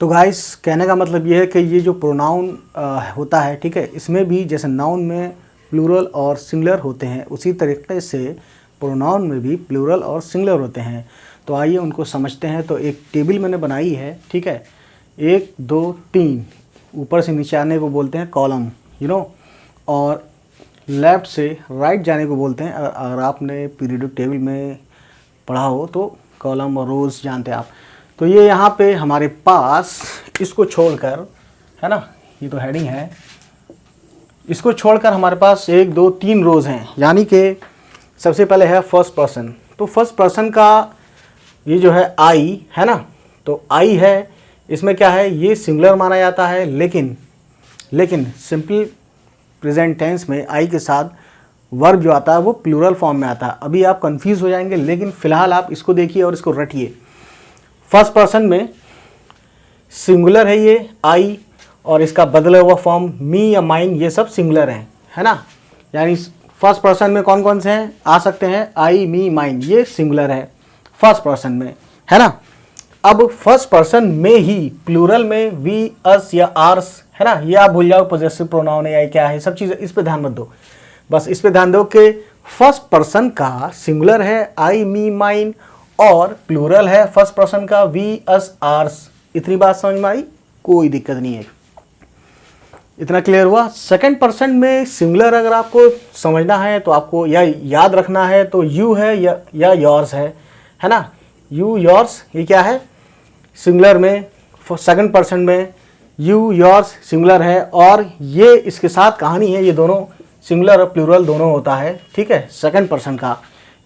तो गाइस कहने का मतलब ये है कि ये जो प्रोनाउन होता है, ठीक है, इसमें भी जैसे नाउन में प्लूरल और सिंगुलर होते हैं, उसी तरीके से प्रोनाउन में भी प्लूरल और सिंगुलर होते हैं। तो आइए उनको समझते हैं। तो एक टेबल मैंने बनाई है, ठीक है, 1 2 3 ऊपर से नीचे आने को बोलते हैं कॉलम, और लेफ़्ट से राइट जाने को बोलते हैं। अगर आपने पीरियोडिक टेबल में पढ़ा हो तो कॉलम और रोज़ जानते हैं आप। तो ये यहाँ पे हमारे पास इसको छोड़कर, है ना, ये तो हेडिंग है, इसको छोड़कर हमारे पास 1 2 3 रोज़ हैं। यानी कि सबसे पहले है फर्स्ट पर्सन। तो फर्स्ट पर्सन का ये जो है आई है ना, तो आई है, इसमें क्या है, ये सिंगुलर माना जाता है, लेकिन सिंपल प्रेजेंट टेंस में आई के साथ वर्ब जो आता है वो प्लूरल फॉर्म में आता है। अभी आप कंफ्यूज हो जाएंगे, लेकिन फ़िलहाल आप इसको देखिए और इसको रटिए। फर्स्ट पर्सन में सिंगुलर है ये आई, और इसका बदला हुआ फॉर्म मी या माइन, ये सब सिंगुलर हैं, है ना। यानी फर्स्ट पर्सन में कौन कौन से हैं आ सकते हैं, आई मी माइन, ये सिंगुलर है फर्स्ट पर्सन में, है ना। अब फर्स्ट पर्सन में ही प्लूरल में वी अस या आर्स, है ना, ये आप भूल जाओ पॉजेसिव प्रोनाउन है या क्या है, सब चीज़ें इस पे ध्यान मत दो। बस इस पे ध्यान दो कि फर्स्ट पर्सन का सिंगुलर है आई मी माइन और प्लूरल है फर्स्ट पर्सन का वी अस आर्स। इतनी बात समझ में आई, कोई दिक्कत नहीं है, इतना क्लियर हुआ। सेकंड पर्सन में सिंगुलर अगर आपको समझना है तो आपको या याद रखना है तो यू है या योर्स है ना। यू योर्स ये क्या है, सिंगुलर में सेकंड पर्सन में यू योर्स सिंगुलर है, और ये इसके साथ कहानी है, ये दोनों सिंगुलर और प्लूरल दोनों होता है, ठीक है, सेकंड पर्सन का।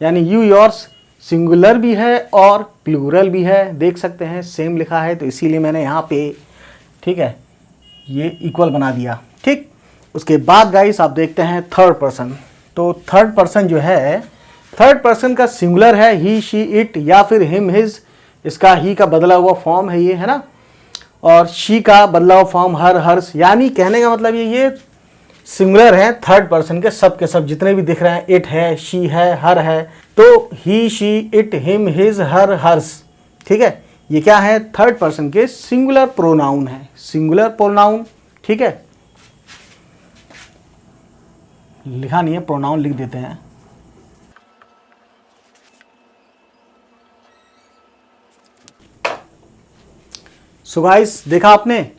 यानी यू योर्स सिंगुलर भी है और प्लूरल भी है, देख सकते हैं सेम लिखा है, तो इसीलिए मैंने यहाँ पे, ठीक है, ये इक्वल बना दिया, ठीक। उसके बाद गाइस आप देखते हैं थर्ड पर्सन। तो थर्ड पर्सन जो है, थर्ड पर्सन का सिंगुलर है ही शी इट या फिर हिम हिज, इसका ही का बदला हुआ फॉर्म है ये, है ना, और शी का बदला हुआ फॉर्म हर हर्ष। यानी कहने का मतलब ये सिंगुलर है थर्ड पर्सन के सब जितने भी दिख रहे हैं, इट है, शी है, हर है, तो he she it him his her hers, ठीक है, ये क्या है, थर्ड पर्सन के सिंगुलर प्रोनाउन है, सिंगुलर प्रोनाउन, ठीक है। लिखा नहीं है, प्रोनाउन लिख देते हैं। सो गाइस देखा आपने,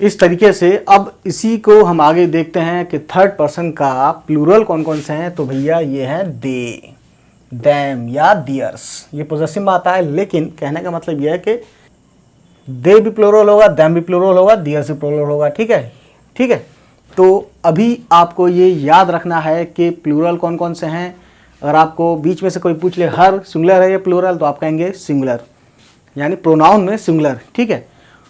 इस तरीके से। अब इसी को हम आगे देखते हैं कि थर्ड पर्सन का प्लूरल कौन कौन से हैं। तो भैया ये हैं दे, दैम या दियर्स, ये पॉजेसिव में आता है, लेकिन कहने का मतलब यह है कि दे भी प्लूरल होगा, दैम भी प्लूरल होगा, दियर्स भी प्लूरल होगा, ठीक है, ठीक है। तो अभी आपको ये याद रखना है कि प्लूरल कौन कौन से हैं। अगर आपको बीच में से कोई पूछ ले हर सिंगुलर है या प्लूरल, तो आप कहेंगे सिंगुलर, यानी प्रोनाउन में सिंगुलर, ठीक है।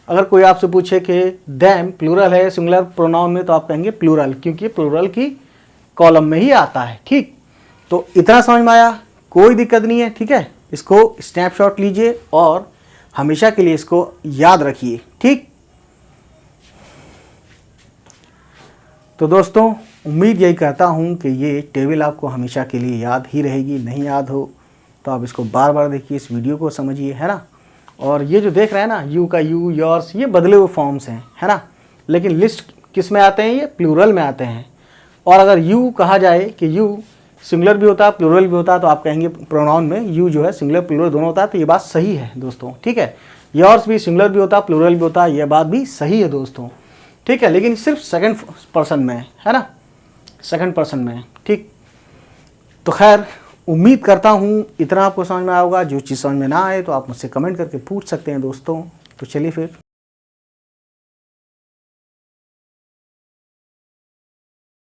अगर कोई आपसे पूछे कि दैम प्लूरल है सिंगुलर प्रोनाउन में, तो आप कहेंगे प्लूरल, क्योंकि प्लूरल की कॉलम में ही आता है, ठीक। तो इतना समझ में आया, कोई दिक्कत नहीं है, ठीक है। इसको स्नैपशॉट लीजिए और हमेशा के लिए इसको याद रखिए, ठीक। तो दोस्तों उम्मीद यही करता हूँ कि ये टेबल आपको हमेशा के लिए याद ही रहेगी। नहीं याद हो तो आप इसको बार बार देखिए, इस वीडियो को समझिए, है ना। और ये जो देख रहे हैं ना, यू का यू योर्स, ये बदले हुए फॉर्म्स हैं, है ना, लेकिन लिस्ट किस में आते हैं, ये प्लूरल में आते हैं। और अगर यू कहा जाए कि यू सिंगुलर भी होता है प्लूरल भी होता है, तो आप कहेंगे प्रोनाउन में यू जो है सिंगुलर प्लूरल दोनों होता है। तो ये बात सही है दोस्तों, ठीक है। योर्स भी सिंगुलर भी होता है प्लूरल भी होता है, ये बात भी सही है दोस्तों, ठीक है। लेकिन सिर्फ सेकंड पर्सन में है ना, सेकंड पर्सन में, ठीक। तो खैर उम्मीद करता हूँ इतना आपको समझ में आएगा। जो चीज़ समझ में ना आए तो आप मुझसे कमेंट करके पूछ सकते हैं दोस्तों। तो चलिए फिर